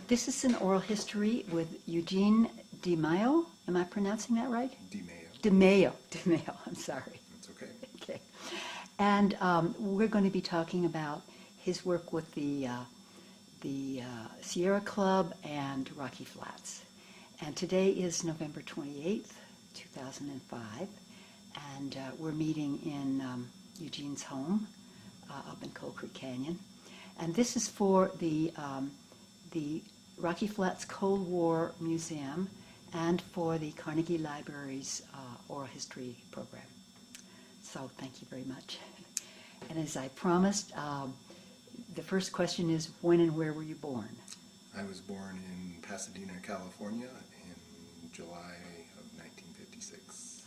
This is an oral history with Eugene DeMayo. Am I pronouncing that right? DeMayo. DeMayo, I'm sorry. That's okay. Okay. And we're going to be talking about his work with the Sierra Club and Rocky Flats. And today is November 28th, 2005, and we're meeting in Eugene's home up in Coal Creek Canyon. And this is for the Rocky Flats Cold War Museum and for the Carnegie Library's oral history program. So thank you very much. And as I promised, the first question is, when and where were you born? I was born in Pasadena, California in July of 1956.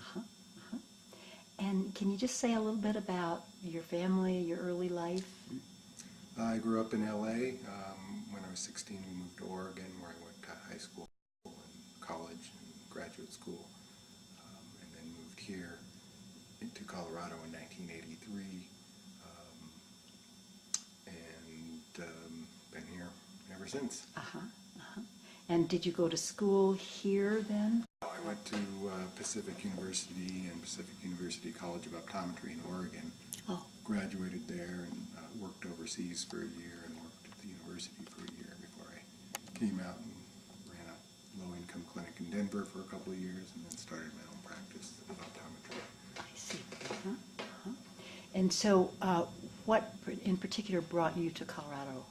And can you just say a little bit about your family, your early life? I grew up in LA. When I was 16, we moved to Oregon, where I went to high school and college and graduate school, and then moved here to Colorado in 1983, and been here ever since. And did you go to school here then? I went to Pacific University and Pacific University College of Optometry in Oregon. Oh. Graduated there and worked overseas for a year and worked at the university for a year before I came out and ran a low-income clinic in Denver for a couple of years and then started my own practice of optometry. I see. And so what in particular brought you to Colorado?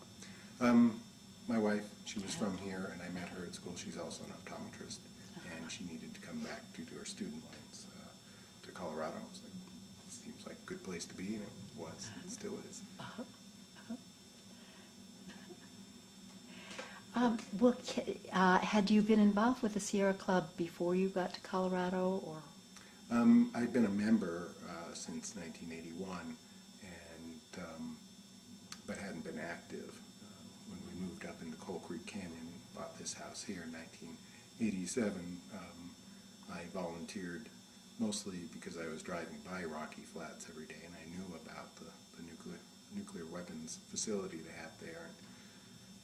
My wife, she was from here, and I met her at school. She's also an optometrist, and she needed to come back due to her student loans to Colorado. I was like, it seems like a good place to be, and it was. It still is. Well, had you been involved with the Sierra Club before you got to Colorado, or? I'd been a member since 1981, but hadn't been active. When we moved up into Coal Creek Canyon, bought this house here in 1987, I volunteered mostly because I was driving by Rocky Flats every day, and I knew about the nuclear weapons facility they have there, and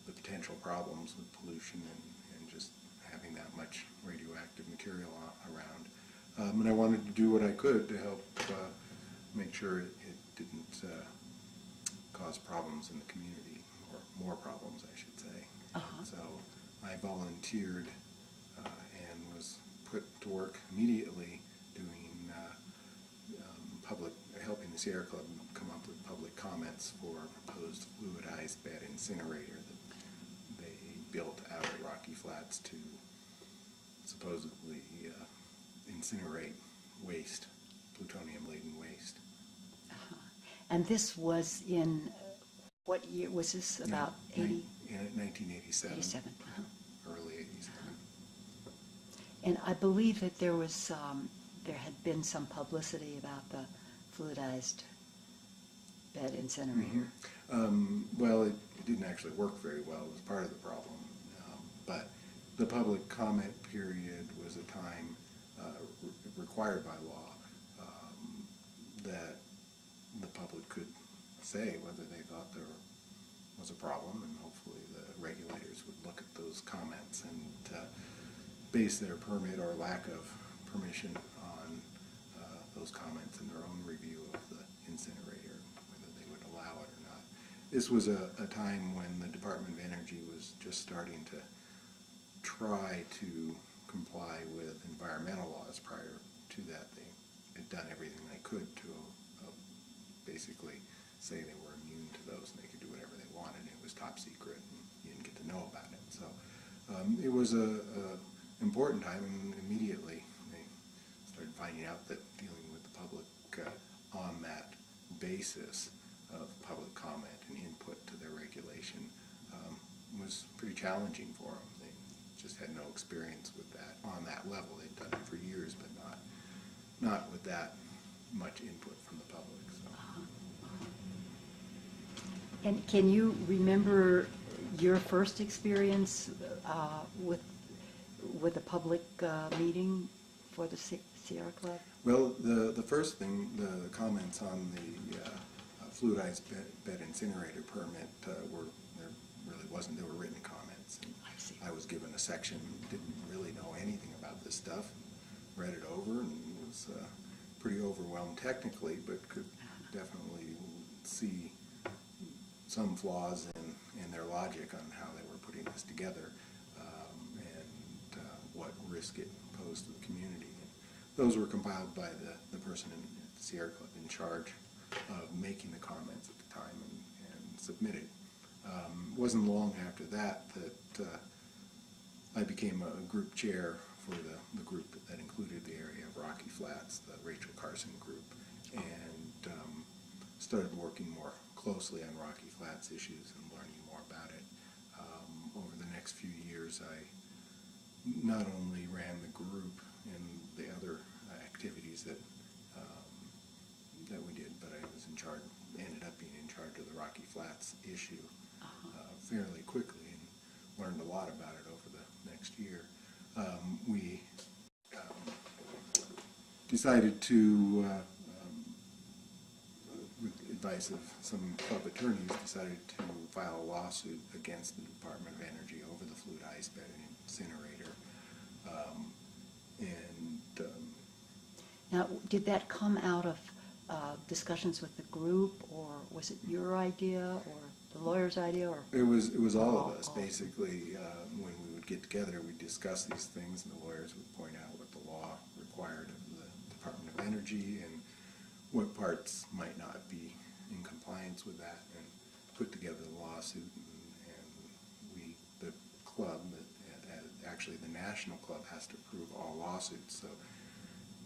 the potential problems with pollution and just having that much radioactive material around. And I wanted to do what I could to help make sure it didn't cause problems in the community, or more problems, I should say. So I volunteered and was put to work immediately doing helping the Sierra Club come up with public comments for a proposed fluidized bed incinerator that they built out at Rocky Flats to supposedly incinerate waste, plutonium-laden waste. And this was in, what year was this, about 80? In 1987. 87. Early 87. And I believe that there was, there had been some publicity about the fluidized bed incinerator. Well, it didn't actually work very well. It was part of the problem. But the public comment period was a time required by law that the public could say whether they thought there was a problem, and hopefully the regulators would look at those comments and base their permit or lack of permission on those comments in their own review of the incinerator, whether they would allow it or not. This was a time when the Department of Energy was just starting to try to comply with environmental laws. Prior to that, they had done everything they could to basically say they were immune to those and they could do whatever they wanted. It was top secret and you didn't get to know about it. So it was a important time, and immediately they started finding out that dealing with the public on that basis of public comment and input to their regulation was pretty challenging for them. They just had no experience with that on that level. They'd done it for years, but not with that much input from the public. So. And can you remember your first experience with a public meeting for the Sierra Club? Well, the first thing, the comments on the fluidized bed incinerator permit there really wasn't. There were written comments, and I was given a section, didn't really know anything about this stuff, read it over, and was pretty overwhelmed technically, but could definitely see some flaws in their logic on how they were putting this together, and what risk it posed to the community. And those were compiled by the person at the Sierra Club in charge of making the comments at the time and submitted. Wasn't long after that I became a group chair for the group that included the area of Rocky Flats, the Rachel Carson group, and started working more closely on Rocky Flats issues and learning more about it. Over the next few years, I not only ran the group and the other activities that we did, but I was in charge, ended up being in charge of the Rocky Flats issue fairly quickly, and learned a lot about it over the next year. We decided to, with advice of some club attorneys, decided to file a lawsuit against the Department of Energy over the fluidized bed incinerator. Now, did that come out of discussions with the group, or was it your idea, or the lawyer's idea, or? It was all of us, basically. When we would get together, we'd discuss these things, and the lawyers would point out what the law required of the Department of Energy and what parts might not be in compliance with that, and put together the lawsuit. And we, the club, actually the national club, has to approve all lawsuits. So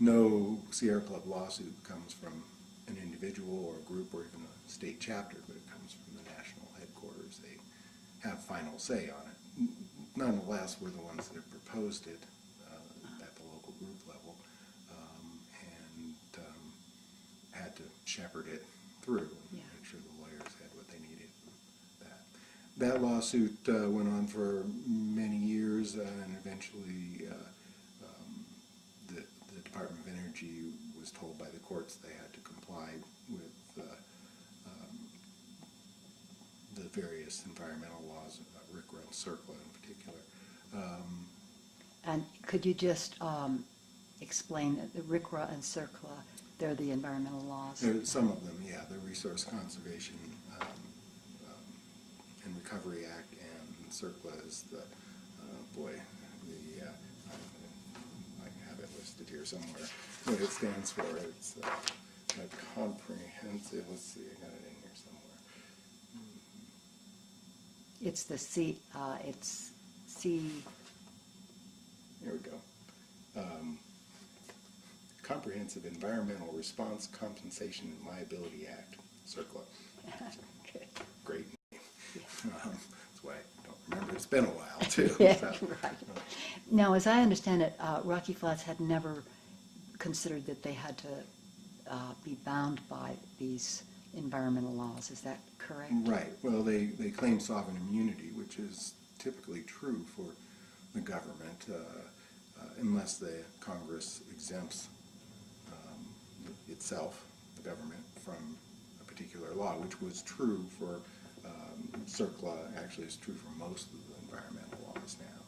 no Sierra Club lawsuit comes from an individual or a group or even a state chapter, but it comes from the national headquarters. They have final say on it. Nonetheless, we're the ones that have proposed it at the local group level, and had to shepherd it through and make sure the lawyers had what they needed. That lawsuit went on for many years, and eventually the Department of Energy was told by the courts they had to comply with the various environmental laws, RCRA and CERCLA in particular. And could you just explain that the RCRA and CERCLA, they're the environmental laws? Some of them, yeah. The Resource Conservation and Recovery Act, and CERCLA is the, I have it listed here somewhere. What it stands for, it's a comprehensive, let's see, I got it in here somewhere. It's the C, it's C. Here we go. Comprehensive Environmental Response, Compensation, and Liability Act, CERCLA. Okay. Great name. Yeah. That's why I don't remember. It's been a while, too. Yeah, So, right. Now, as I understand it, Rocky Flats had never considered that they had to be bound by these environmental laws. Is that correct? Right. Well, they claim sovereign immunity, which is typically true for the government, unless the Congress exempts itself, the government, from a particular law, which was true for CERCLA. Actually, it's true for most of the environmental laws now.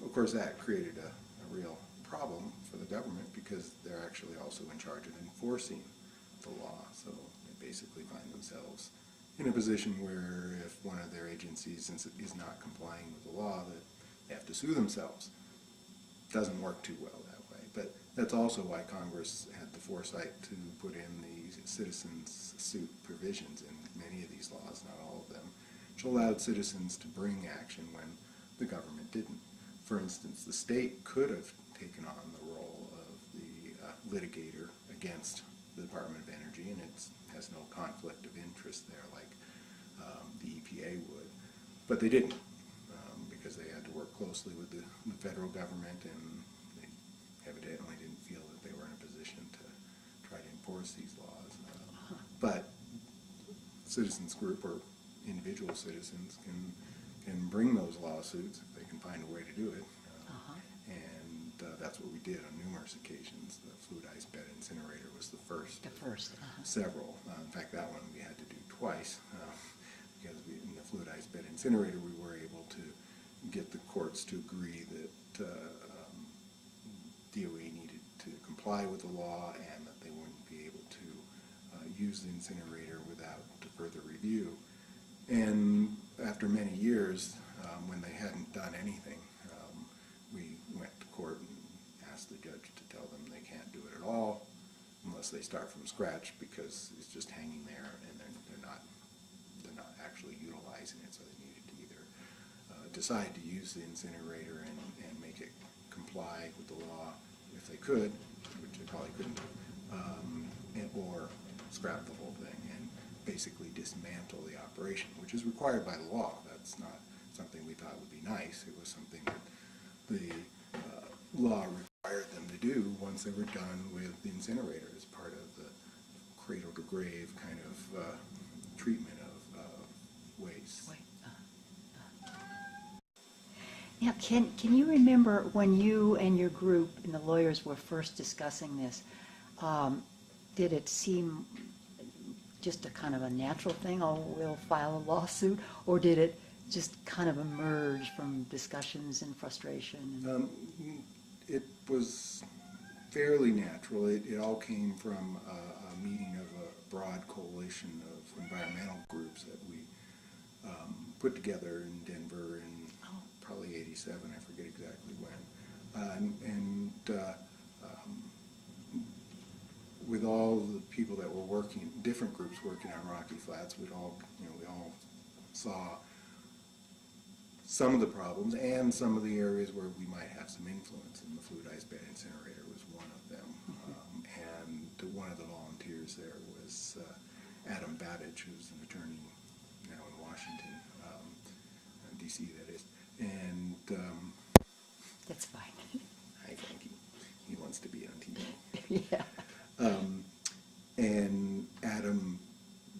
Of course, that created a real problem for the government, because they're actually also in charge of enforcing the law. So they basically find themselves in a position where if one of their agencies is not complying with the law, that they have to sue themselves. Doesn't work too well that way. But that's also why Congress had the foresight to put in the citizens' suit provisions in many of these laws, not all of them, which allowed citizens to bring action when the government didn't. For instance, the state could have taken on the role of the litigator against the Department of Energy, and it has no conflict of interest there like the EPA would. But they didn't, because they had to work closely with the federal government, and they evidently didn't feel that they were in a position to try to enforce these laws. But citizens group or individual citizens can bring those lawsuits if they can find a way to do it. And that's what we did on numerous occasions. The fluidized bed incinerator was the first. The first. Several. In fact, that one we had to do twice, because in the fluidized bed incinerator we were able to get the courts to agree that DOE needed to comply with the law and that they wouldn't be able to use the incinerator without further review. And after many years, when they hadn't done anything, we went to court and asked the judge to tell them they can't do it at all unless they start from scratch, because it's just hanging there and they're not actually utilizing it. So they needed to either decide to use the incinerator and make it comply with the law if they could, which they probably couldn't, or scrap the whole thing and basically dismantle the operation, which is required by the law. That's not something we thought would be nice. It was something that the law required them to do once they were done with the incinerator as part of the cradle to grave kind of treatment of waste. Now, can you remember when you and your group and the lawyers were first discussing this, did it seem just a kind of a natural thing, oh, we'll file a lawsuit, or did it just kind of emerge from discussions and frustration? It was fairly natural. It all came from a meeting of a broad coalition of environmental groups that we put together in Denver in probably '87, I forget exactly when. With all the people that were working, different groups working on Rocky Flats, we all saw some of the problems and some of the areas where we might have some influence, and the fluidized bed incinerator was one of them. And one of the volunteers there was Adam Babbage, who's an attorney now in Washington, D.C. that is. And That's fine. I think he wants to be on TV. Yeah. And Adam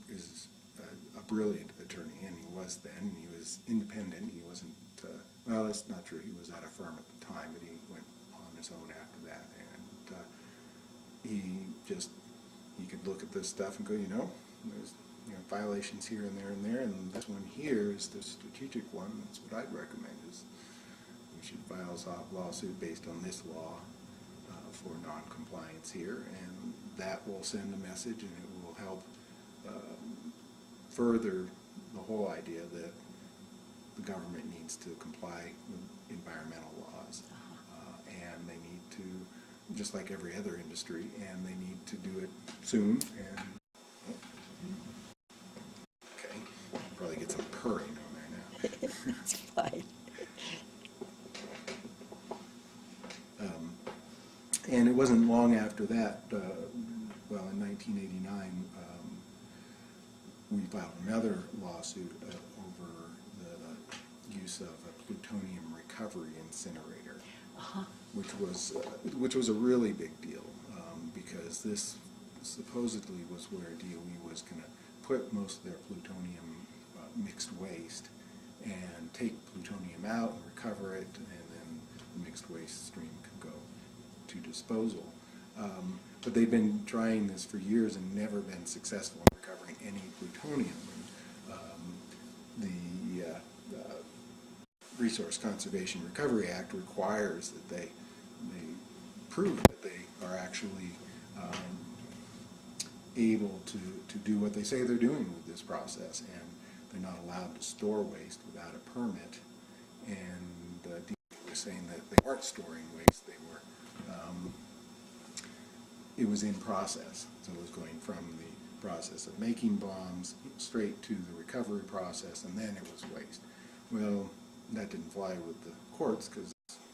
is a brilliant attorney, and he was then. He was independent. He wasn't, well, that's not true. He was at a firm at the time, but he went on his own after that. And he could look at this stuff and go, there's violations here and there and there, and this one here is the strategic one. That's what I'd recommend, is we should file a lawsuit based on this law for non-compliance here, and that will send a message, and it will help further the whole idea that the government needs to comply with environmental laws, and they need to, just like every other industry, and they need to do it soon. And okay, I'll probably get some purring on there now. It's fine. And it wasn't long after that, well, in 1989, we filed another lawsuit over the use of a plutonium recovery incinerator, which was a really big deal, because this supposedly was where DOE was going to put most of their plutonium mixed waste and take plutonium out and recover it, and then the mixed waste stream could go to disposal. But they've been trying this for years and never been successful in recovering any plutonium. The Resource Conservation Recovery Act requires that they prove that they are actually able to do what they say they're doing with this process, and they're not allowed to store waste without a permit. And DOE was saying that they weren't storing waste, they were it was in process. So it was going from the process of making bombs straight to the recovery process, and then it was waste. Well, that didn't fly with the courts because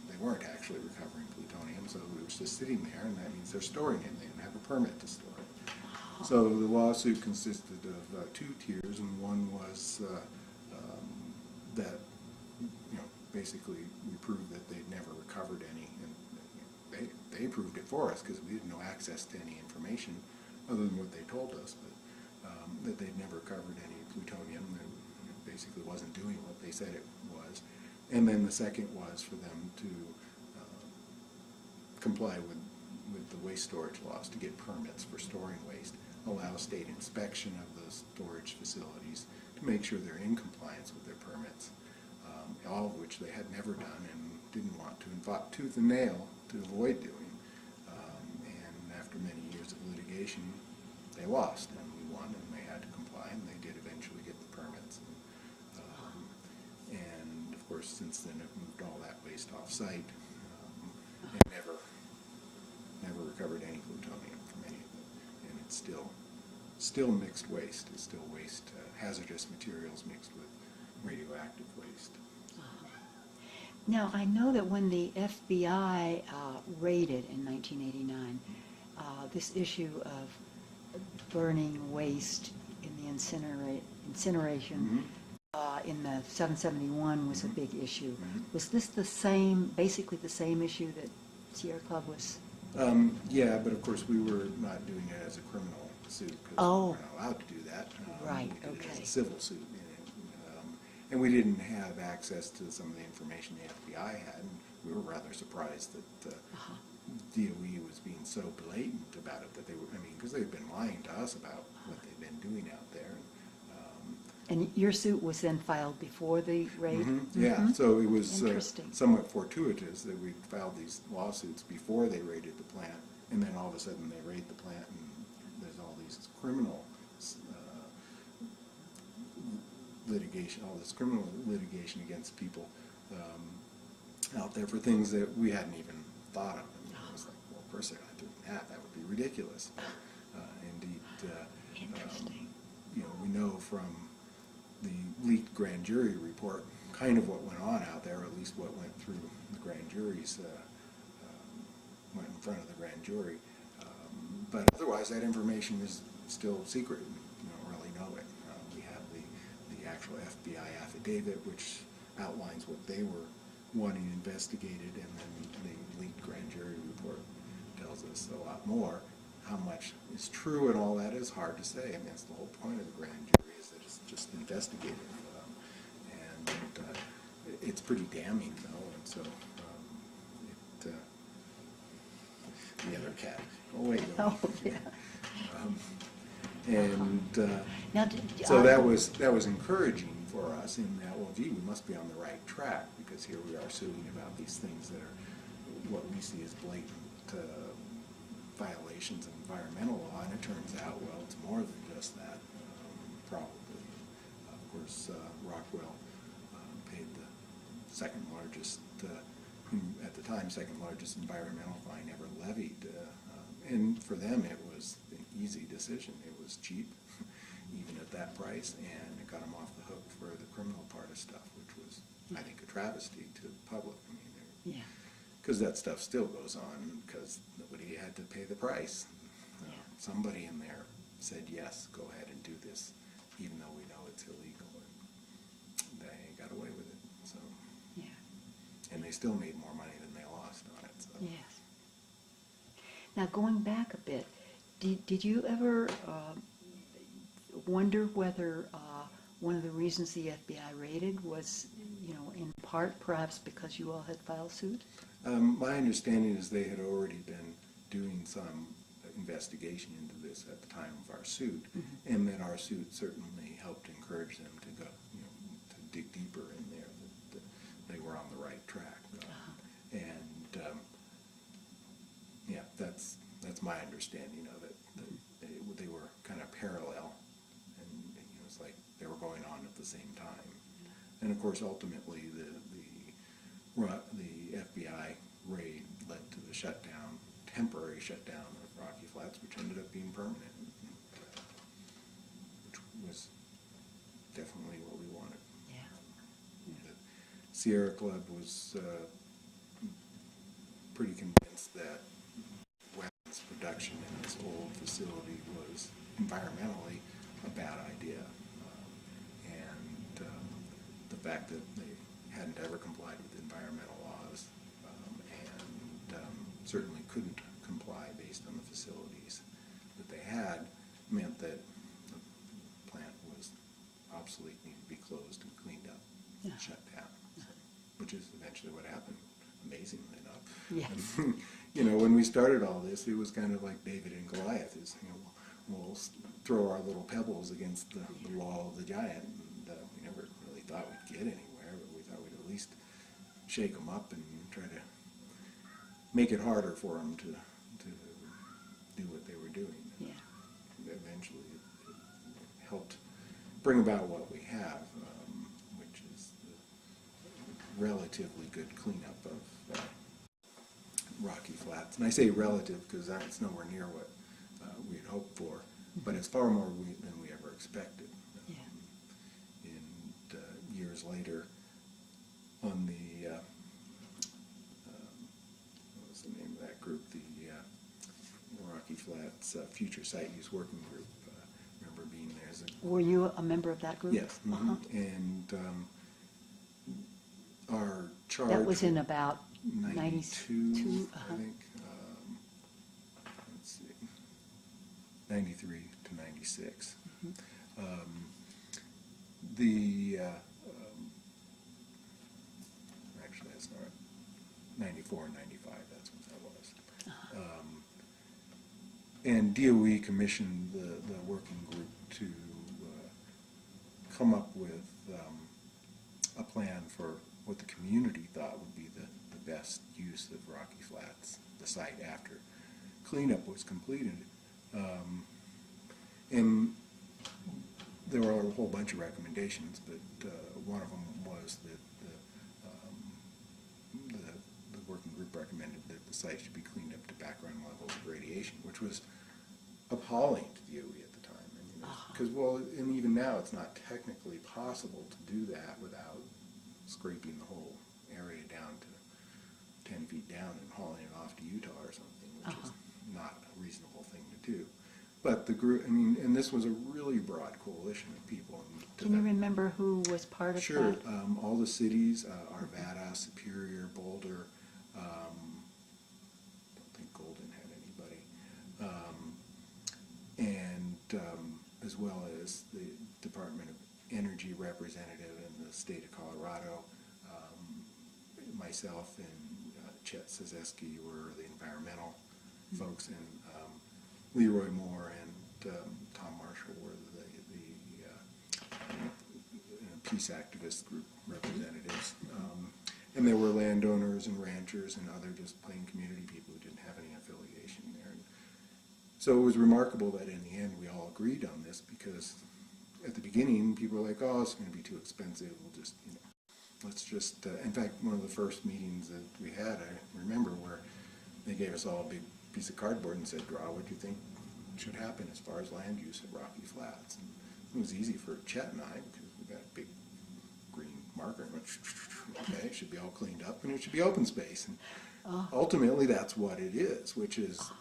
they weren't actually recovering plutonium, so it was just sitting there, and that means they're storing it. They didn't have a permit to store it. So the lawsuit consisted of two tiers, and one was that, basically we proved that they'd never recovered any, and they proved it for us because we had no access to any information other than what they told us, but that they'd never recovered any plutonium, and it basically wasn't doing what they said it was. And then the second was for them to comply with the waste storage laws, to get permits for storing waste, allow state inspection of the storage facilities to make sure they're in compliance with their permits. all of which they had never done and didn't want to, and fought tooth and nail to avoid doing. And after many years of litigation, they lost, and we won, and they had to comply, and they did eventually get the permits. And of course, since then, it moved all that waste off-site, and never recovered any plutonium from any of it. And it's still mixed waste. It's still waste, hazardous materials mixed with radioactive waste. Now, I know that when the FBI raided in 1989, this issue of burning waste in the incineration in the 771 was a big issue. Was this basically the same issue that Sierra Club was? Yeah, but of course we were not doing it as a criminal suit because we were not allowed to do that. Right, we did it as okay. a civil suit. And we didn't have access to some of the information the FBI had, and we were rather surprised that DOE was being so blatant about it, that they were, because they've been lying to us about what they've been doing out there. And your suit was then filed before the raid? Yeah, so it was Interesting. somewhat fortuitous that we filed these lawsuits before they raided the plant, and then all of a sudden they raid the plant, and there's all these criminal litigation, all this criminal litigation against people out there for things that we hadn't even thought of. And I was like, well, of course they're not doing that. That would be ridiculous. Indeed, Interesting. we know from the leaked grand jury report kind of what went on out there, or at least what went through the grand juries, went in front of the grand jury. But otherwise, that information is still secret. You don't really know it. We have the actual FBI affidavit, which outlines what they were wanting investigated, and then the leaked grand jury report tells us a lot more. How much is true and all that is hard to say. That's the whole point of the grand jury, is that it's just investigative. And it's pretty damning, though, and so the other cat. Oh, wait. Oh, yeah. Now, So that was encouraging for us in that, well, gee, we must be on the right track, because here we are suing about these things that are what we see as blatant violations of environmental law, and it turns out, well, it's more than just that, probably. Of course, Rockwell paid the second largest, at the time, second largest environmental fine ever levied, and for them it was an easy decision. It was cheap, even at that price, and it got them off the hook for the criminal part of stuff, which was, I think, a travesty to the public. Yeah. Because that stuff still goes on, because nobody had to pay the price. Somebody in there said, yes, go ahead and do this, even though we know it's illegal, and they got away with it. So, Yeah. and they still made more money than they lost on it. So. Yes. Now, going back a bit, did you ever wonder whether one of the reasons the FBI raided was, in part perhaps because you all had filed suit? My understanding is they had already been doing some investigation into this at the time of our suit, and that our suit certainly helped encourage them to go, to dig deeper in there, that they were on the right track. And yeah, that's my understanding of it. That they were kind of parallel, and it's like they were going on at the same time. And of course, ultimately, the FBI raid led to the shutdown, temporary shutdown of Rocky Flats, which ended up being permanent, which was definitely what we wanted. Yeah. The Sierra Club was pretty convinced that weapons production in this old facility was environmentally a bad idea. And the fact that they hadn't ever complied with environmental laws and certainly couldn't comply based on the facilities that they had meant that the plant was obsolete, needed to be closed and cleaned up and shut down, which is eventually what happened, amazingly enough. Yes. When we started all this, it was kind of like David and Goliath. We'll throw our little pebbles against the wall of the giant, and we never really thought we'd get anywhere, but we thought we'd at least shake them up and try to make it harder for them to do what they were doing. Yeah. Eventually it helped bring about what we have, which is the relatively good cleanup of Rocky Flats. And I say relative because it's nowhere near what we had hoped for, but it's far more than we ever expected. Yeah. And years later, on the what was the name of that group? The Rocky Flats Future Site Use Working Group. Remember being there as a... Were you a member of that group? Yes. Mm-hmm. And our charge... That was in about 92, I think. Let's see, 93 to 96. Actually, that's not 94 and 95, that's what that was. And DOE commissioned the working group to come up with a plan for what the community thought would be the best use of Rocky Flats, the site after cleanup was completed. And there were a whole bunch of recommendations, but one of them was that the working group recommended that the site should be cleaned up to background levels of radiation, which was appalling to DOE at the time. I mean, because, well, and even now it's not technically possible to do that without scraping the whole area down to 10 feet down and hauling it off to Utah or something, which is not a reasonable thing to do. But the group, I mean, and this was a really broad coalition of people. Can you remember who was part of that? Sure. All the cities, Arvada, Superior, Boulder, I don't think Golden had anybody, and as well as the Department of Energy representative in the state of Colorado, myself and Chet Szewski were the environmental folks, and Leroy Moore and Tom Marshall were the peace activist group representatives. And there were landowners and ranchers and other just plain community people who didn't have any affiliation there. And so it was remarkable that in the end we all agreed on this, because at the beginning people were like, oh, it's going to be too expensive, we'll just, you know, let's just, in fact, one of the first meetings that we had, I remember, where they gave us all a big piece of cardboard and said, draw what you think should happen as far as land use at Rocky Flats. And it was easy for Chet and I, because we got a big green marker and went, okay, it should be all cleaned up and it should be open space. And ultimately that's what it is, which is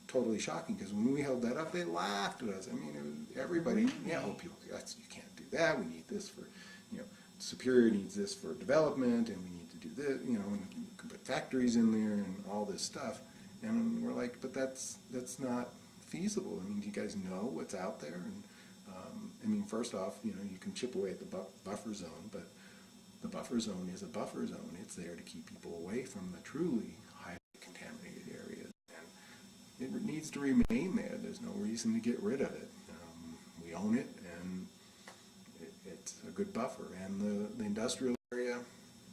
totally shocking, because when we held that up, they laughed at us. I mean, it was everybody, yeah, well, people, you can't do that, we need this for, you know, Superior needs this for development, and we need to do this, you know, and you can put factories in there and all this stuff. And we're like, but that's not feasible. I mean, do you guys know what's out there? And I mean, first off, you know, you can chip away at the buffer zone, but the buffer zone is a buffer zone. It's there to keep people away from the truly highly contaminated areas, and it needs to remain there. There's no reason to get rid of it. We own it, and it's a good buffer. And the industrial area,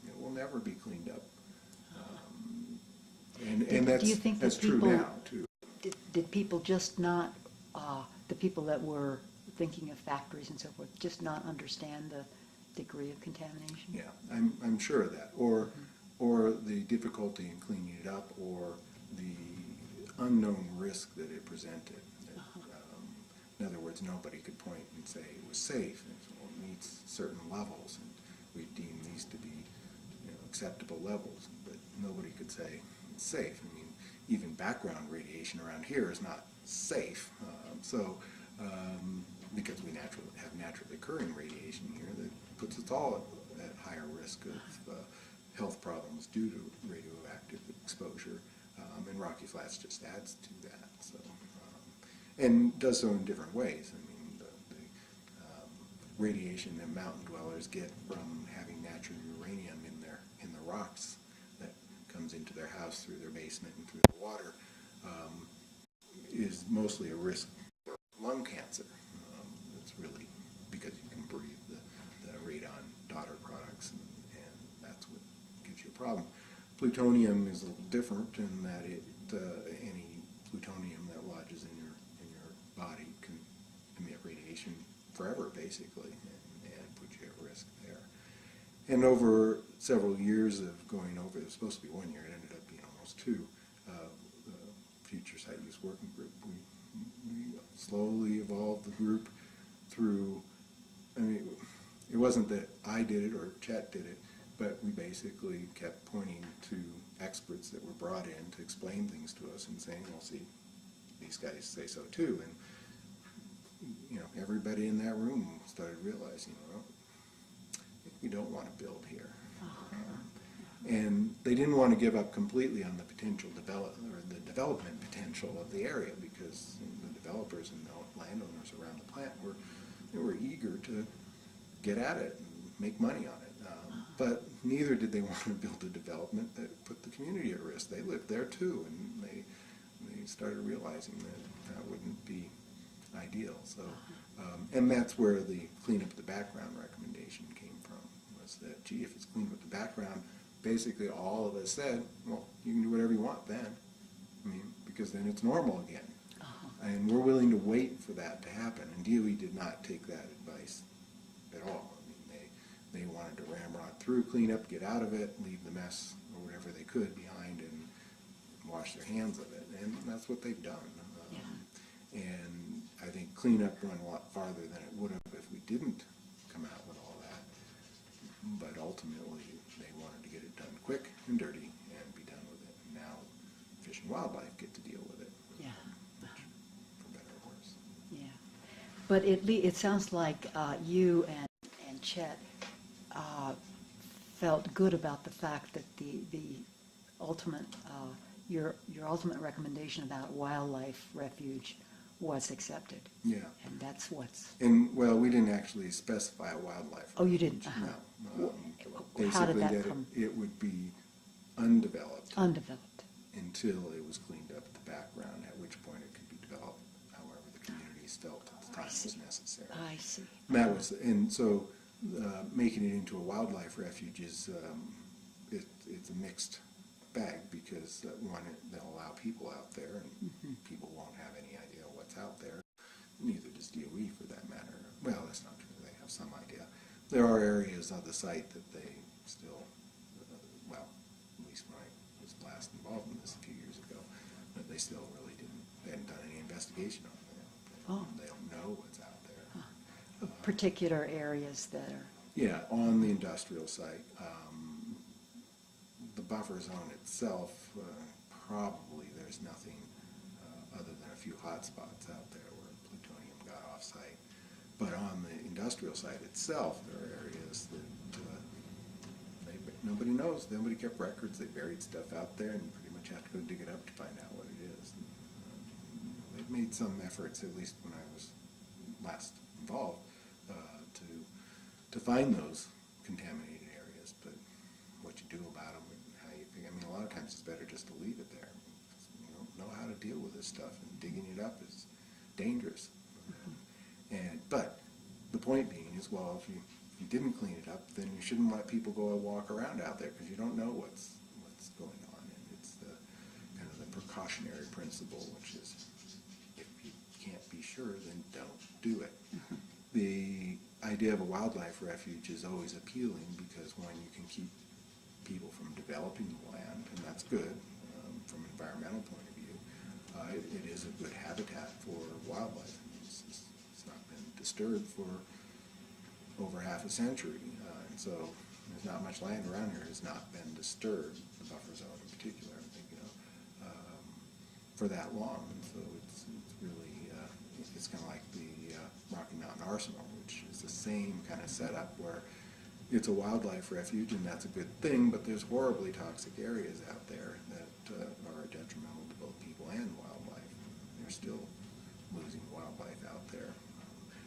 it will never be cleaned up. And that's, do you think that's that true people, now, too. Did people just not, the people that were thinking of factories and so forth, just not understand the degree of contamination? Yeah, I'm sure of that. Or the difficulty in cleaning it up, or the unknown risk that it presented. In other words, nobody could point and say it was safe. It meets certain levels, and we deem these to be, you know, acceptable levels, but nobody could say it's safe. I mean, even background radiation around here is not safe. Because we have naturally occurring radiation here that puts us all at higher risk of health problems due to radioactive exposure, and Rocky Flats just adds to that. So, and does so in different ways. I mean, the radiation that mountain dwellers get from having natural uranium in the rocks that comes into their house through their basement and through the water is mostly a risk for lung cancer. It's really because you can breathe the radon daughter products, and that's what gives you a problem. Plutonium is a little different in that any plutonium that lodges in your body can emit radiation forever, basically, and put you at risk there. And over several years of going over, it was supposed to be 1 year, it ended up being almost 2, the Future Site Use Working Group. We slowly evolved the group through, I mean, it wasn't that I did it or Chet did it, but we basically kept pointing to experts that were brought in to explain things to us and saying, well, see, these guys say so too. And, you know, everybody in that room started realizing, well, we don't want to build here. And they didn't want to give up completely on the potential development potential of the area, because the developers and the landowners around the plant were eager to get at it and make money on it. But neither did they want to build a development that put the community at risk. They lived there too, and they started realizing that wouldn't be ideal. So, and that's where the clean up the background recommendation came from, was that, gee, if it's clean up the background, basically all of us said, well, you can do whatever you want then. I mean, because then it's normal again. And we're willing to wait for that to happen. And DOE did not take that advice at all. I mean, they wanted to ramrod through, clean up, get out of it, leave the mess or whatever they could behind, and wash their hands of it. And that's what they've done. And I think cleanup went a lot farther than it would have if we didn't come out with all that. But ultimately, they wanted to get it done quick and dirty and be done with it. And now Fish and Wildlife get to deal with it. Yeah. For better or worse. Yeah. But it sounds like you and Chet felt good about the fact that the ultimate, your ultimate recommendation about Wildlife Refuge was accepted. Yeah. And that's what's... And, well, we didn't actually specify a wildlife. Oh, you didn't? No. How did Basically, that come? it would be undeveloped Undeveloped. until it was cleaned up at the background, at which point it could be developed however the communities felt at the time was necessary. I see. And that was, and so making it into a wildlife refuge is, it's a mixed bag, because one, they'll allow people out there, and people won't have any idea what's out there. Neither does DOE, for that matter. Well, that's not true. They have some idea. There are areas of the site that they still, well, at least when I was last involved in this a few years ago, that they still really they hadn't done any investigation on there. Oh. They don't know what's out there. Particular areas that are... Yeah, on the industrial site. The buffer zone itself, probably there's nothing other than a few hot spots out there where plutonium got off-site. But on the industrial site itself, there are areas that nobody knows. Nobody kept records. They buried stuff out there, and you pretty much have to go dig it up to find out what it is. They've made some efforts, at least when I was last involved, to find those contaminated areas. But what you do about them, and how you figure, I mean, a lot of times it's better just to leave it there. You don't know how to deal with this stuff, and digging it up is dangerous. But the point being is, well, if you didn't clean it up, then you shouldn't let people go and walk around out there, because you don't know what's going on. And it's the kind of the precautionary principle, which is, if you can't be sure, then don't do it. The idea of a wildlife refuge is always appealing, because one, you can keep people from developing the land, and that's good from an environmental point of view. It is a good habitat for wildlife. It's not been disturbed for over half a century, and so there's not much land around here has not been disturbed, the buffer zone in particular, I'm thinking of, for that long. And so it's really, it's kind of like the Rocky Mountain Arsenal, which is the same kind of setup, where it's a wildlife refuge, and that's a good thing, but there's horribly toxic areas out there that are detrimental to both people and wildlife. They're still losing wildlife out there.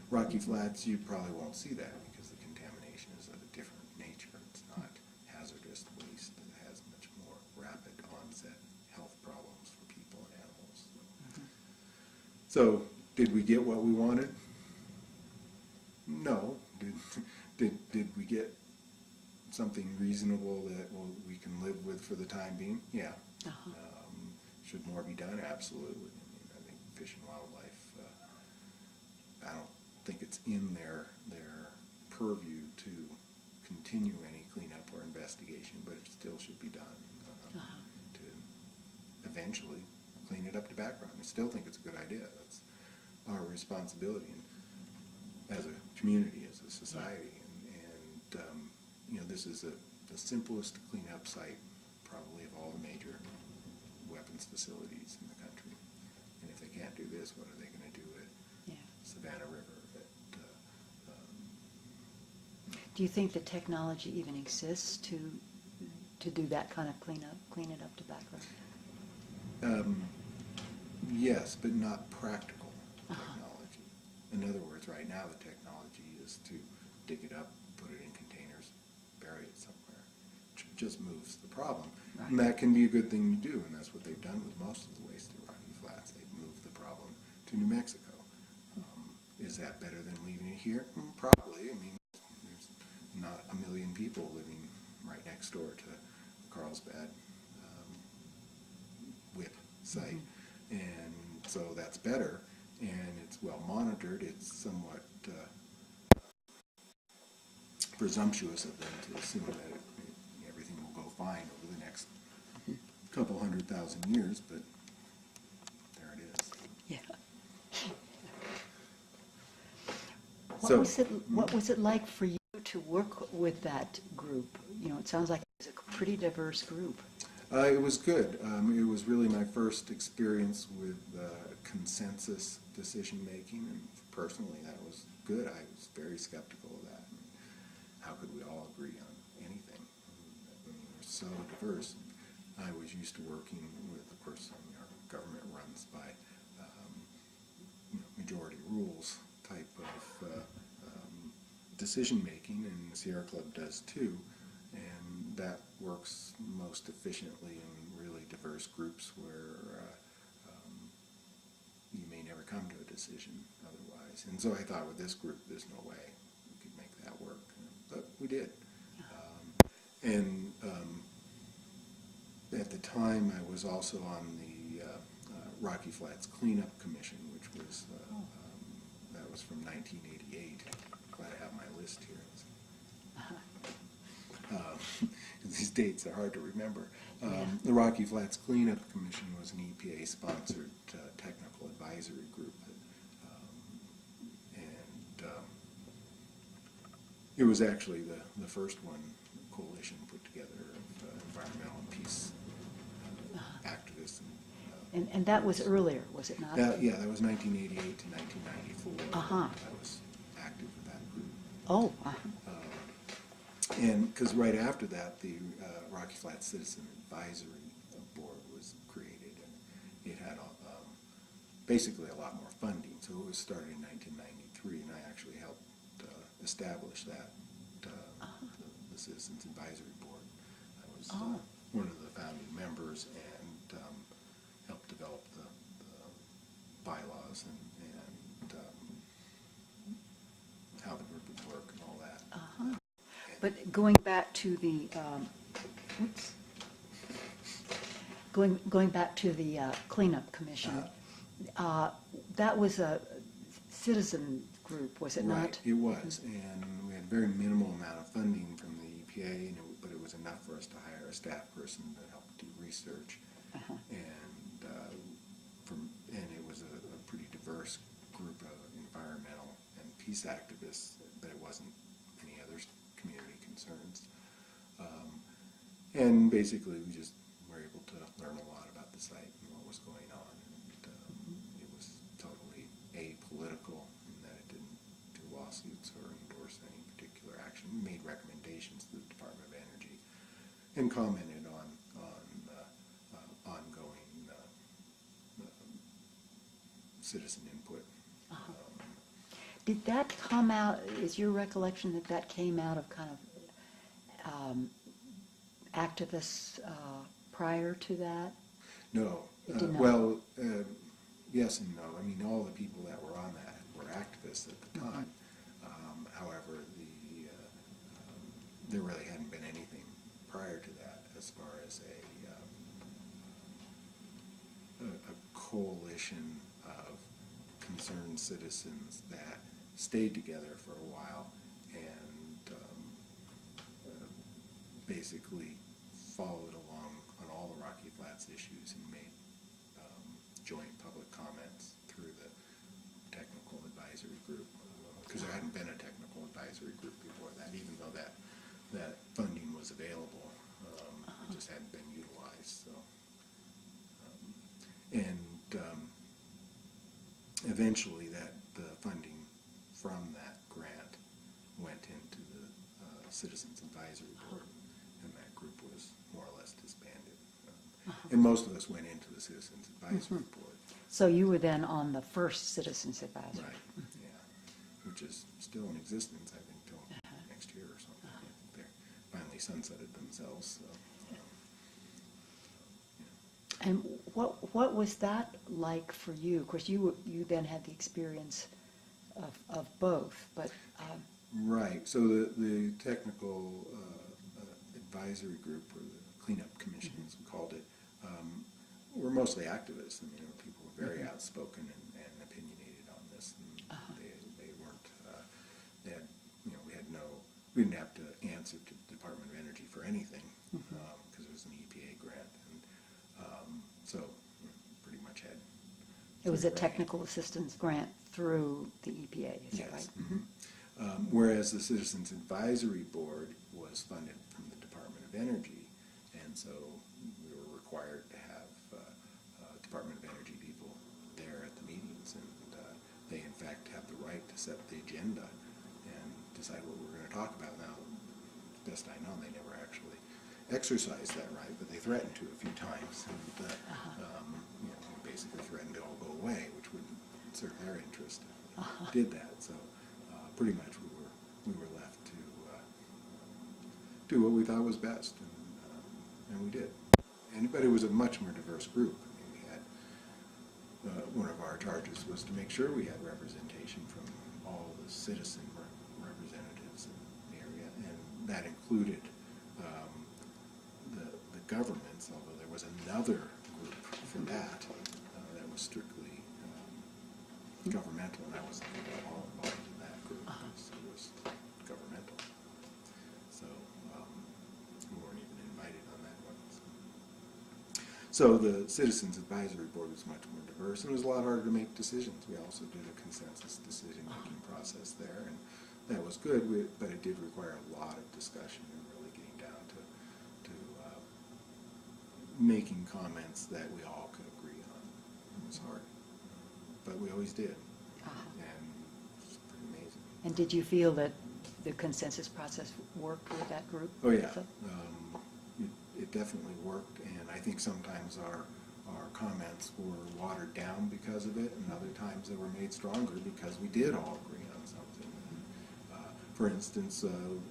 Rocky Flats, you probably won't see that, because the contamination is of a different nature. It's not hazardous waste that has much more rapid onset health problems for people and animals. So, did we get what we wanted? No. Did we get something reasonable that we can live with for the time being? Yeah. Uh-huh. Should more be done? Absolutely. I mean, I think Fish and Wildlife, I don't think it's in their purview to continue any cleanup or investigation, but it still should be done to eventually clean it up to background. I still think it's a good idea. That's our responsibility as a community, as a society, and you know, this is the simplest cleanup site probably of all the major weapons facilities in the country. And if they can't do this, what are they going to do at Savannah River? Do you think the technology even exists to do that kind of clean it up to background? Yes, but not practical technology. In other words, right now the technology is to dig it up, put it in containers, bury it somewhere. Which just moves the problem. Right. And that can be a good thing to do, and that's what they've done with most of the waste at Rocky Flats. They've moved the problem to New Mexico. Is that better than leaving it here? Probably. I mean, there's not a million people living right next door to the Carlsbad WIP site. And so that's better, and it's well monitored. It's somewhat presumptuous of them to assume that everything will go fine over the next couple 100,000 years, but there it is. Yeah. So, What was it like for you to work with that group? You know, it sounds like it was a pretty diverse group. it was good. It was really my first experience with consensus decision making, and personally that was good. I was very skeptical of that. How could we all agree on anything? I mean, we're so diverse. I was used to working with, of course, I mean, our government runs by majority rules type of decision making, and the Sierra Club does too. And that works most efficiently in really diverse groups where you may never come to a decision otherwise. And so I thought with this group, there's no way we could make that work. But we did. And at the time, I was also on the Rocky Flats Cleanup Commission, which was, that was from 1988. Glad I have my list here. These dates are hard to remember. The Rocky Flats Cleanup Commission was an EPA-sponsored technical advisory group, and it was actually the first one the coalition put together of environmental and peace activists. And that was earlier, was it not? Yeah, that was 1988 to 1994. I was active with that group. Oh. And because right after that, the Rocky Flats Citizen Advisory Board was created, and it had basically a lot more funding. So it was started in 1993, and I actually helped establish that, the Citizens Advisory Board. I was one of the founding members and helped develop the bylaws and how the group would work and all that. But going back to the going back to the cleanup commission, that was a citizen group, was it not? Right, it was, and we had a very minimal amount of funding from the EPA, but it was enough for us to hire a staff person to help do research, and it was a pretty diverse group of environmental and peace activists, but it wasn't any other community concerns. And basically we just were able to learn a lot about the site and what was going on. And it was totally apolitical in that it didn't do lawsuits or endorse any particular action. We made recommendations to the Department of Energy and commented on ongoing citizen input. Did that come out, is your recollection that that came out of kind of activists prior to that? No. It did not. Well, yes and no. I mean, all the people that were on that were activists at the time. However, there really hadn't been anything prior to that as far as a coalition of concerned citizens that stayed together for a while and basically followed along on all the Rocky Flats issues and made joint public comments through the technical advisory group, because there hadn't been a technical advisory group before that, even though that funding was available. It just hadn't been utilized. So, eventually the funding from that grant went into the Citizens Advisory Board, and that group was more or less disbanded. And most of us went into the Citizens Advisory Board. So you were then on the first Citizens Advisory. Right, yeah, which is still in existence, I think, till next year or something. I think they're finally sunsetted themselves, so. And what was that like for you? Of course, you then had the experience of both, but Right, so the technical advisory group, or the cleanup commission, as we called it, were mostly activists. I mean, people were very outspoken and opinionated on this. And they weren't, they had, we didn't have to answer to the Department of Energy for anything, because it was an EPA grant. And so pretty much had. it was a technical assistance grant through the EPA, is that right? Whereas the Citizens Advisory Board was funded from the Department of Energy, and so we were required to have Department of Energy people there at the meetings, and they in fact have the right to set the agenda and decide what we're going to talk about. Now, best I know, they never actually exercised that right, but they threatened to a few times, and basically threatened to all go away, which wouldn't serve their interest if we did that. So pretty much we were left to do what we thought was best, and we did. But it was a much more diverse group. I mean, we had one of our charges was to make sure we had representation from all the citizen representatives in the area, and that included the governments, although there was another group for that that was strictly governmental, and I wasn't all involved in that group because it was governmental. So we weren't even invited on that one. So the Citizens Advisory Board was much more diverse, and it was a lot harder to make decisions. We also did a consensus decision-making process there, and that was good, but it did require a lot of discussion and really getting down to making comments that we all could agree on. It was hard, but we always did, and it's pretty amazing. And did you feel that the consensus process worked with that group? Oh yeah, it definitely worked, and I think sometimes our comments were watered down because of it, and other times they were made stronger because we did all agree on something. For instance,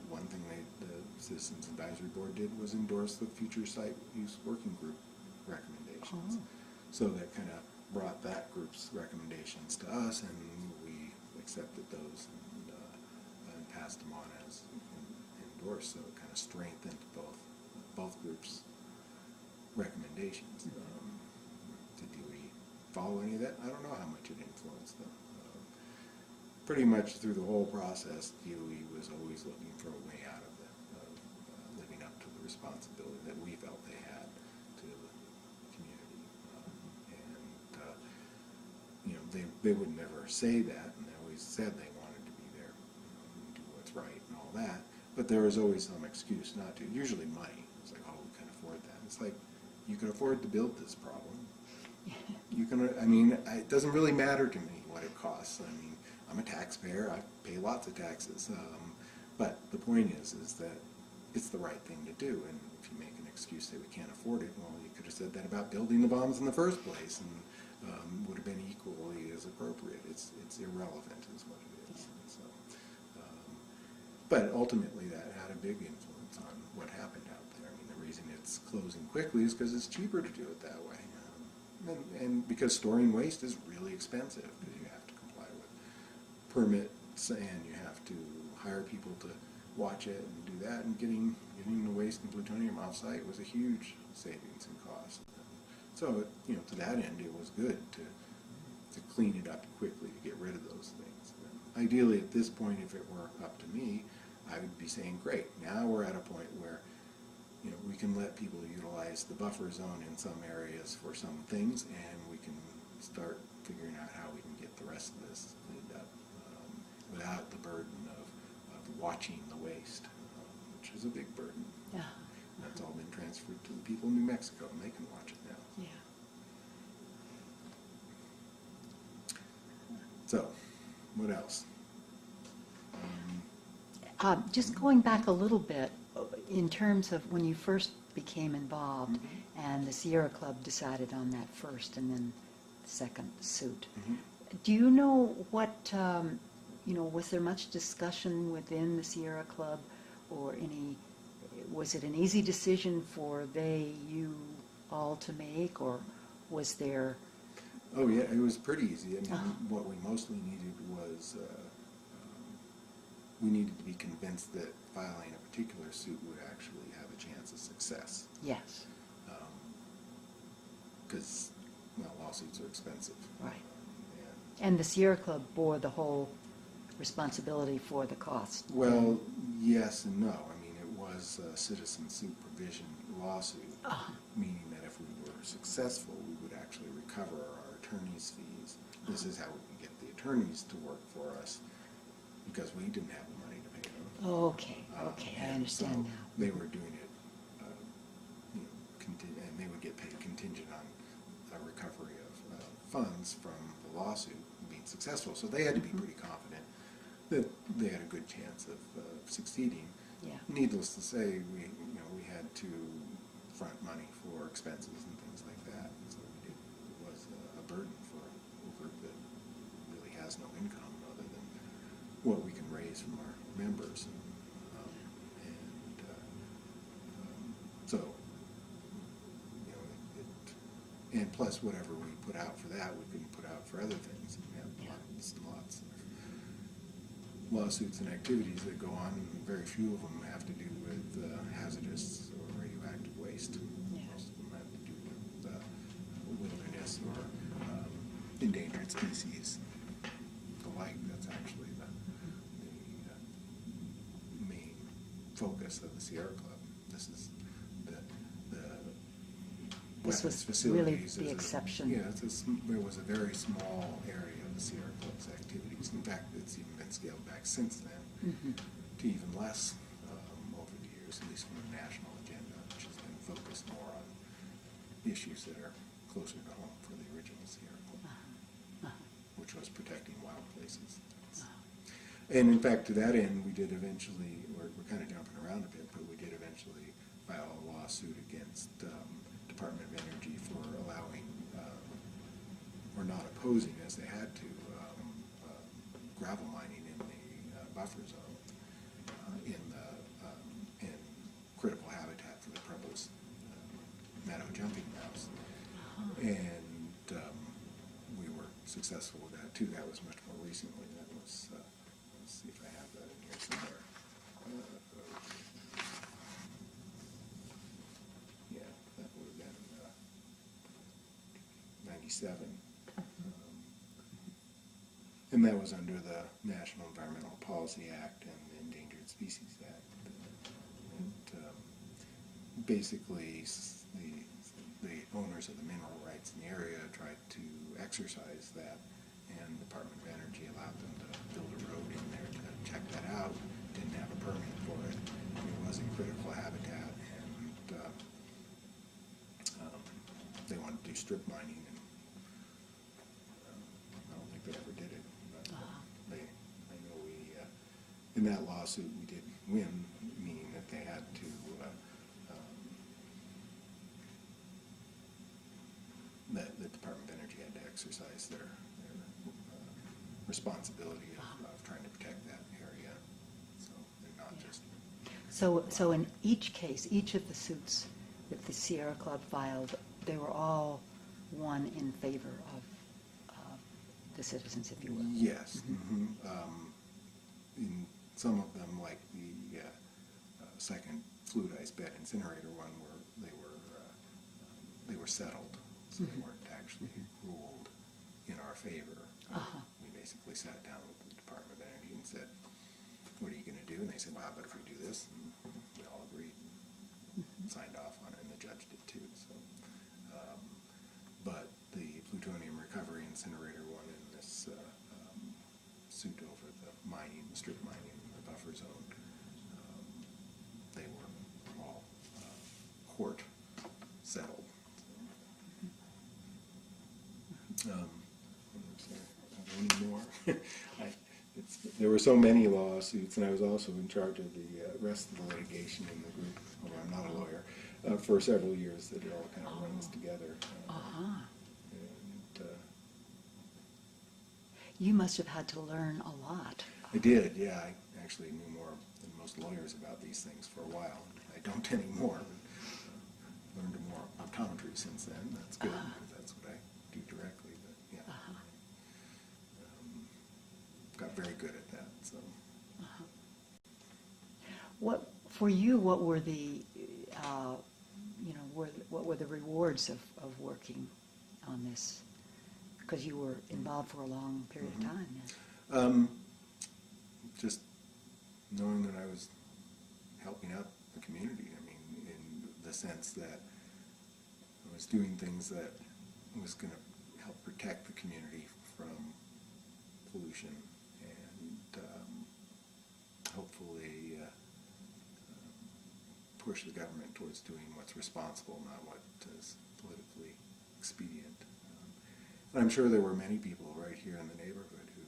one thing the Citizens Advisory Board did was endorse the future site use working group recommendations. So that kind of brought that group's recommendations to us, and we accepted those and passed them on as endorsed. So it kind of strengthened both groups' recommendations. Did we follow any of that? I don't know how much it influenced them. Pretty much through the whole process, DOE was always looking for a way out of living up to the responsibility that we felt they had to the community. They would never say that, and they always said they wanted to be there and do what's right and all that, but there was always some excuse not to, usually money. It's like, oh, we can afford that. It's like, you can afford to build this problem. You can, it doesn't really matter to me what it costs. I mean, I'm a taxpayer, I pay lots of taxes, but the point is that it's the right thing to do, and if you make an excuse that we can't afford it, well, you could have said that about building the bombs in the first place, and would have been equally as appropriate. It's irrelevant is what it is. So, but ultimately that had a big influence on what happened out there. I mean, the reason it's closing quickly is because it's cheaper to do it that way. And because storing waste is really expensive, because you have to comply with permits and you have to hire people to watch it and do that, and getting the waste and plutonium off site was a huge savings in cost. So, to that end, it was good to clean it up quickly, to get rid of those things. And ideally, at this point, if it were up to me, I would be saying, great, now we're at a point where we can let people utilize the buffer zone in some areas for some things, and we can start figuring out how we can get the rest of this cleaned up without the burden of watching the waste, which is a big burden. Yeah. That's all been transferred to the people in New Mexico, and they can watch it now. Yeah. So, what else? Just going back a little bit, in terms of when you first became involved, and the Sierra Club decided on that first and then the second suit, do you know what, was there much discussion within the Sierra Club, or was it an easy decision for you all to make, or was there? Oh yeah, it was pretty easy. I mean, what we mostly needed was we needed to be convinced that filing a particular suit would actually have a chance of success. Yes. Because, lawsuits are expensive. Right. And the Sierra Club bore the whole responsibility for the cost. Well, yes and no. I mean, it was a citizen supervision lawsuit, meaning that if we were successful, we would actually recover our attorney's fees. This is how we can get the attorneys to work for us, because we didn't have the money to pay them. Okay, I understand so now. They were doing it, and they would get paid contingent on a recovery of funds from the lawsuit being successful. So they had to be pretty confident that they had a good chance of succeeding. Yeah. Needless to say, we had to front money for expenses and things like that. So it was a burden for a group that really has no income other than what we can raise from our members. So, and plus whatever we put out for that, we couldn't put out for other things. We have lots and lots of lawsuits and activities that go on, and very few of them have to do with hazardous or radioactive waste. Yeah. Most of them have to do with wilderness or endangered species. The like, that's actually the main focus of the Sierra Club. This is This was facilities really is the exception. There was a very small area of the Sierra Club's activities. In fact, it's even been scaled back since then to even less over the years, at least from the national agenda, which has been focused more on issues that are closer to home for the original Sierra Club, which was protecting wild places. And in fact, to that end, we did eventually, we're kind of jumping around a bit, but we did eventually file a lawsuit against Department of Energy for allowing or not opposing, as they had to, gravel mining in the buffer zone in critical habitat for the Preble's meadow jumping mouse. And we were successful with that too. That was much more recently. That was, let's see if I have that in here somewhere. That would have been 97. And that was under the National Environmental Policy Act and the Endangered Species Act. And basically, the owners of the mineral rights in the area tried to exercise that, and the Department of Energy allowed them to build a road in there to check that out. Didn't have a permit for it. It was in critical habitat, and they wanted to do strip mining, and I don't think they ever did it. But I know in that lawsuit we did win, meaning that they had to the Department of Energy had to exercise their responsibility of trying to protect that area. So they're not just. So in each case, each of the suits that the Sierra Club filed, they were all won in favor of the citizens, if you will. Yes. In some of them, like the second fluidized bed incinerator one, they were settled, so they weren't actually ruled in our favor. We basically sat down with the Department of Energy and said, "What are you going to do?" And they said, "Well, how about if we do this?" And we all agreed and signed off on it, and the judge did too. So, but the plutonium recovery incinerator one in this suit over the mining, strip mining, in the buffer zone, they were all court settled. Any more? There were so many lawsuits, and I was also in charge of the rest of the litigation in the group, although I'm not a lawyer, for several years that it all kind of runs together. And, You must have had to learn a lot. I did, yeah. I actually knew more than most lawyers about these things for a while. I don't anymore. Learned more optometry since then. That's good, because that's what I do directly. But yeah, got very good at that. So, What for you? What were the, what were the rewards of working on this? Because you were involved for a long period of time. Then. Just knowing that I was helping out the community. I mean, in the sense that I was doing things that was going to help protect the community from pollution and hopefully push the government towards doing what's responsible, not what is politically expedient. And I'm sure there were many people right here in the neighborhood who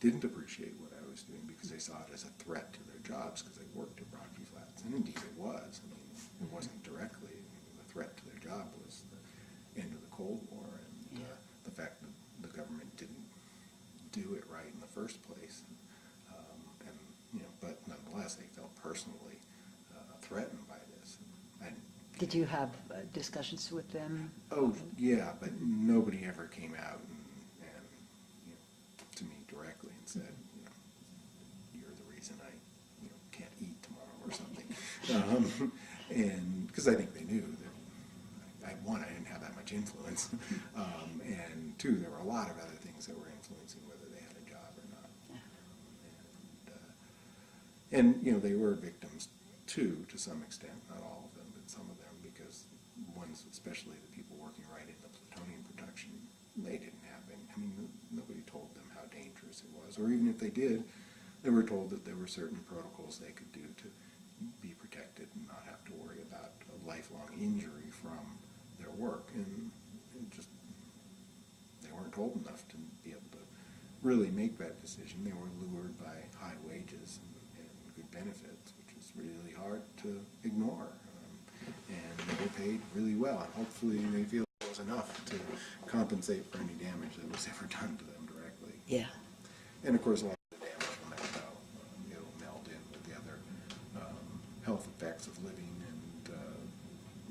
didn't appreciate what I was doing because they saw it as a threat to their jobs because they worked at Rocky Flats. And indeed it was. I mean, it wasn't directly. The threat to their job was the end of the Cold War and the fact that the government didn't do it right in the first place. But nonetheless, they felt personally threatened by this. Did you have discussions with them? Oh, yeah, but nobody ever came out and to me directly and said, you're the reason I can't eat tomorrow or something. And because I think they knew that, one, I didn't have that much influence, and two, there were a lot of other things that were influencing whether they had a job or not. And they were victims too, to some extent, not all of them, but some of them, because ones, especially the people working right in the plutonium production, they didn't have any. I mean, nobody told them how dangerous it was, or even if they did, they were told that there were certain protocols they could do to be protected and not have to worry about a lifelong injury from their work. And they weren't told enough to be able to really make that decision. They were lured by high wages and good benefits, which is really hard to ignore. And they were paid really well, and hopefully they feel it was enough to compensate for any damage that was ever done to them directly. Yeah. And of course, a lot of the damage will never go. It'll meld in with the other health effects of living, and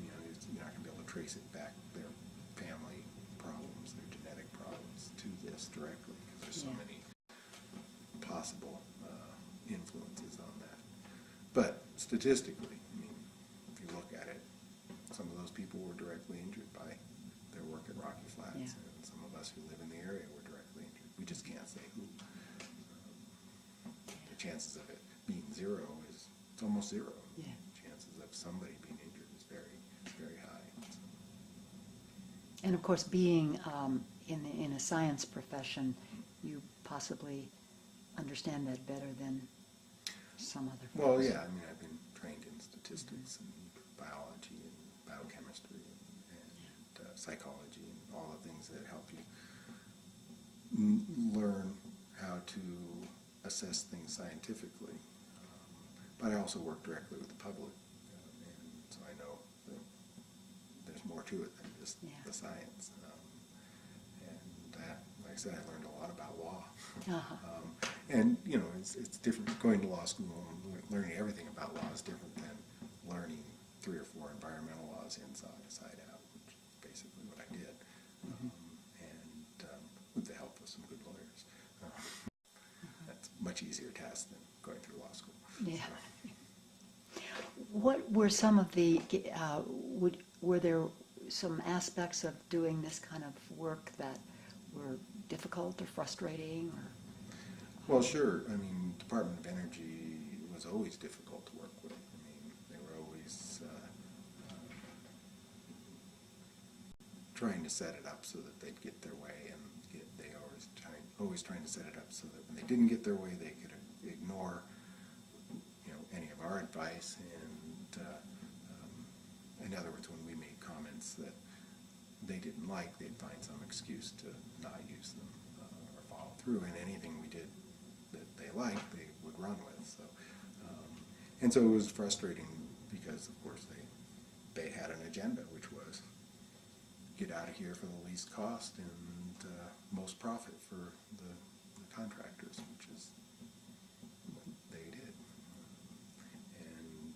you're not going to be able to trace it back, their family problems, their genetic problems, to this directly, because there's so many possible influences on that. But statistically, I mean, if you look at it, some of those people were directly injured by their work at Rocky Flats, and some of us who live in the area were directly injured. We just can't say who. The chances of it being zero it's almost zero. Yeah. Chances of somebody being injured is very, very high. So. And of course, being in a science profession, you possibly understand that better than some other folks. Well, yeah, I mean, I've been trained in statistics and biology and biochemistry and psychology and all the things that help you learn how to assess things scientifically. But I also work directly with the public, and so I know that there's more to it than just the science. And that, like I said, I learned a lot about law. And, it's different. Going to law school and learning everything about law is different than learning 3 or 4 environmental laws inside out, which is basically what I did. And with the help of some good lawyers. That's a much easier task than going through law school. Yeah. What were some of the, were there some aspects of doing this kind of work that were difficult or frustrating? Or? Well, sure. I mean, Department of Energy was always difficult to work with. I mean, they were always trying to set it up so that they'd get their way, and they always trying to set it up so that when they didn't get their way, they could ignore, any of our advice. And in other words, when we made comments that they didn't like, they'd find some excuse to not use them or follow through. And anything we did that they liked, they would run with. So, and so it was frustrating because, of course, they had an agenda, which was get out of here for the least cost and most profit for the contractors, which is what they did. And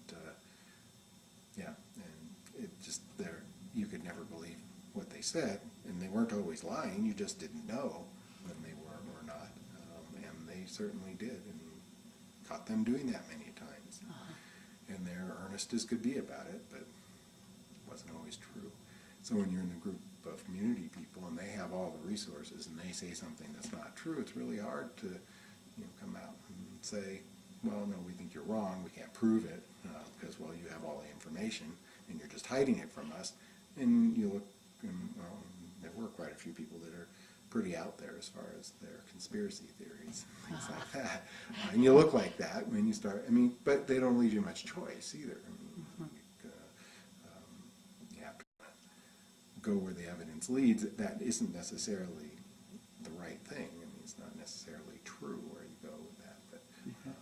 and it just you could never believe what they said, and they weren't always lying. You just didn't know when they were or not, and they certainly did, and caught them doing that many times. And they're earnest as could be about it, but it wasn't always true. So when you're in a group of community people and they have all the resources and they say something that's not true, it's really hard to come out and say, well, no, we think you're wrong, we can't prove it, because, well, you have all the information and you're just hiding it from us. And you look, and there were quite a few people that are pretty out there as far as their conspiracy theories, things like that. And you look like that when you start, but they don't leave you much choice either. You have to go where the evidence leads. That isn't necessarily the right thing. It's not necessarily true where you go with that.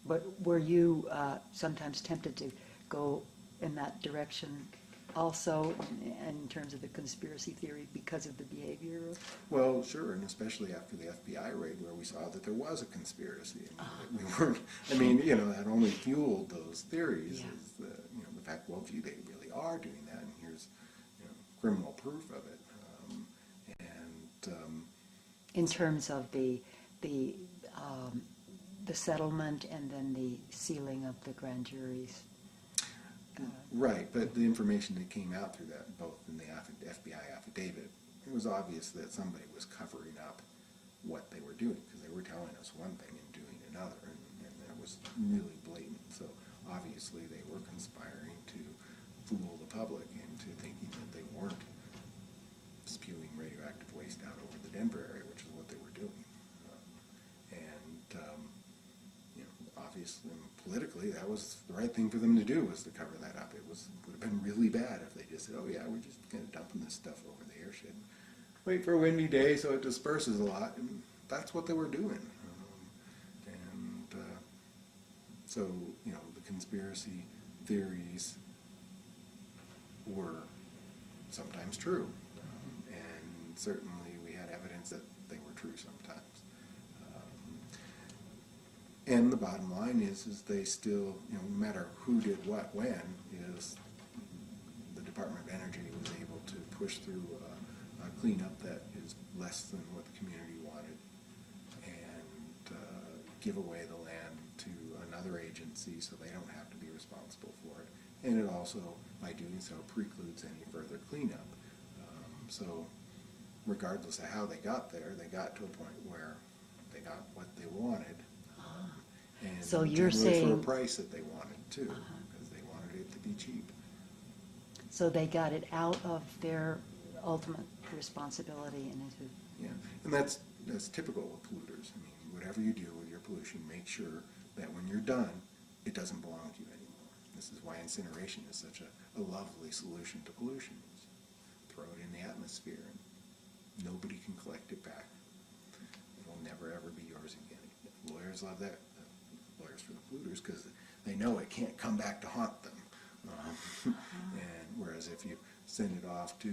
But were you sometimes tempted to go in that direction also in terms of the conspiracy theory because of the behavior? Well, sure, and especially after the FBI raid where we saw that there was a conspiracy. We weren't, that only fueled those theories is the fact, well, gee, they really are doing that, and here's criminal proof of it. In terms of the settlement and then the sealing of the grand juries. Right, but the information that came out through that, both in the FBI affidavit, it was obvious that somebody was covering up what they were doing, because they were telling us one thing and doing another, and that was really blatant. So obviously they were conspiring to fool the public into thinking that they weren't spewing radioactive waste out over the Denver area, which is what they were doing. Obviously, politically, that was the right thing for them to do, was to cover that up. It would have been really bad if they just said, oh yeah, we're just kind of dumping this stuff over the airshed. Wait for a windy day so it disperses a lot, and that's what they were doing. So, the conspiracy theories were sometimes true, and certainly we had evidence that they were true sometimes. And the bottom line is they still, no matter who did what when, is the Department of Energy was able to push through a cleanup that is less than what the community wanted, and give away the land to another agency so they don't have to be responsible for it. And it also, by doing so, precludes any further cleanup. So regardless of how they got there, they got to a point where they got what they wanted. And so you're saying for a price that they wanted too, because they wanted it to be cheap. So they got it out of their ultimate responsibility and into. Yeah, and that's typical with polluters. Whatever you do with your pollution, make sure that when you're done, it doesn't belong to you anymore. This is why incineration is such a lovely solution to pollution. Just throw it in the atmosphere, and nobody can collect it back. It will never ever be yours again. Lawyers love that. Lawyers for the polluters, because they know it can't come back to haunt them. And whereas if you send it off to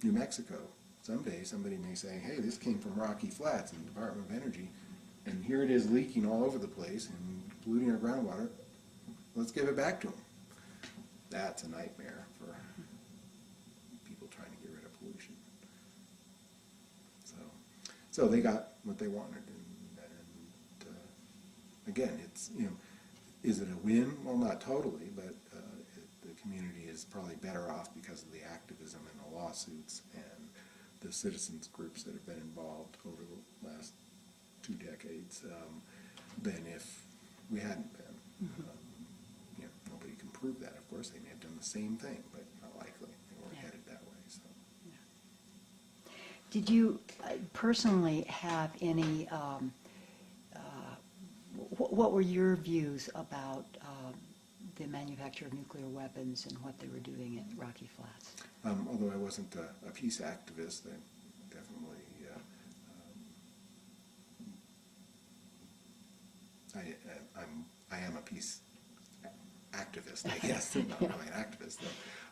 New Mexico, someday somebody may say, hey, this came from Rocky Flats in the Department of Energy, and here it is leaking all over the place and polluting our groundwater. Let's give it back to them. That's a nightmare for people trying to get rid of pollution. So they got what they wanted. And again, it's, is it a win? Well, not totally, but the community is probably better off because of the activism and the lawsuits and the citizens groups that have been involved over the last 2 decades than if we hadn't been. Nobody can prove that, of course. They may have done the same thing, but not likely. They weren't headed that way. So. Yeah. Did you personally have any, what were your views about the manufacture of nuclear weapons and what they were doing at Rocky Flats? Although I wasn't a peace activist, I definitely I am a peace activist, I guess. I'm not really an activist,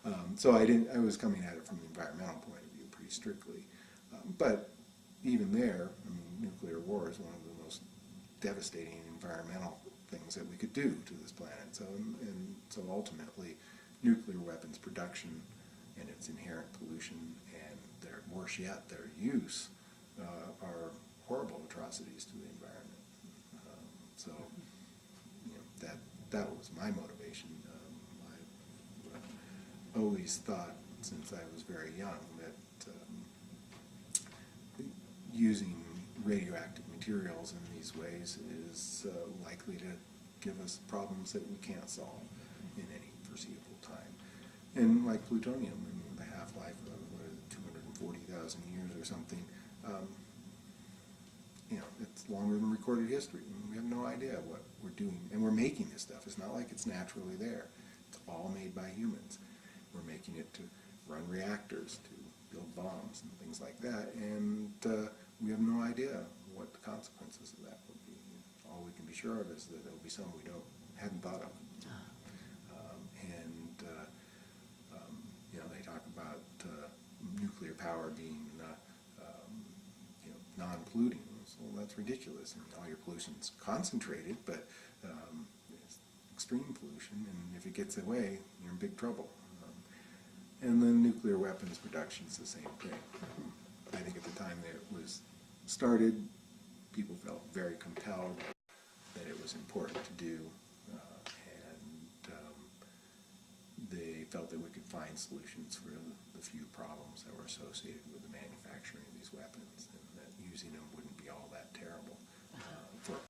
though. So I was coming at it from the environmental point of view pretty strictly. But even there, I mean, nuclear war is one of the most devastating environmental things that we could do to this planet. So, so ultimately, nuclear weapons production and its inherent pollution and worse yet, their use are horrible atrocities to the environment. So, that was my motivation. I've always thought, since I was very young, that using radioactive materials in these ways is likely to give us problems that we can't solve in any foreseeable time. And like plutonium, I mean, the half-life of 240,000 years or something, it's longer than recorded history. I mean, we have no idea what we're doing. And we're making this stuff. It's not like it's naturally there. It's all made by humans. We're making it to run reactors, to build bombs and things like that. And we have no idea what the consequences of that will be. All we can be sure of is that there will be some we hadn't thought of. They talk about nuclear power being non-polluting. Well, that's ridiculous. I mean, all your pollution's concentrated, but it's extreme pollution, and if it gets away, you're in big trouble. And then nuclear weapons production is the same thing. I think at the time that it was started, people felt very compelled that it was important to do, and they felt that we could find solutions for the few problems that were associated with the manufacturing of these weapons, and that using them wouldn't be all that terrible.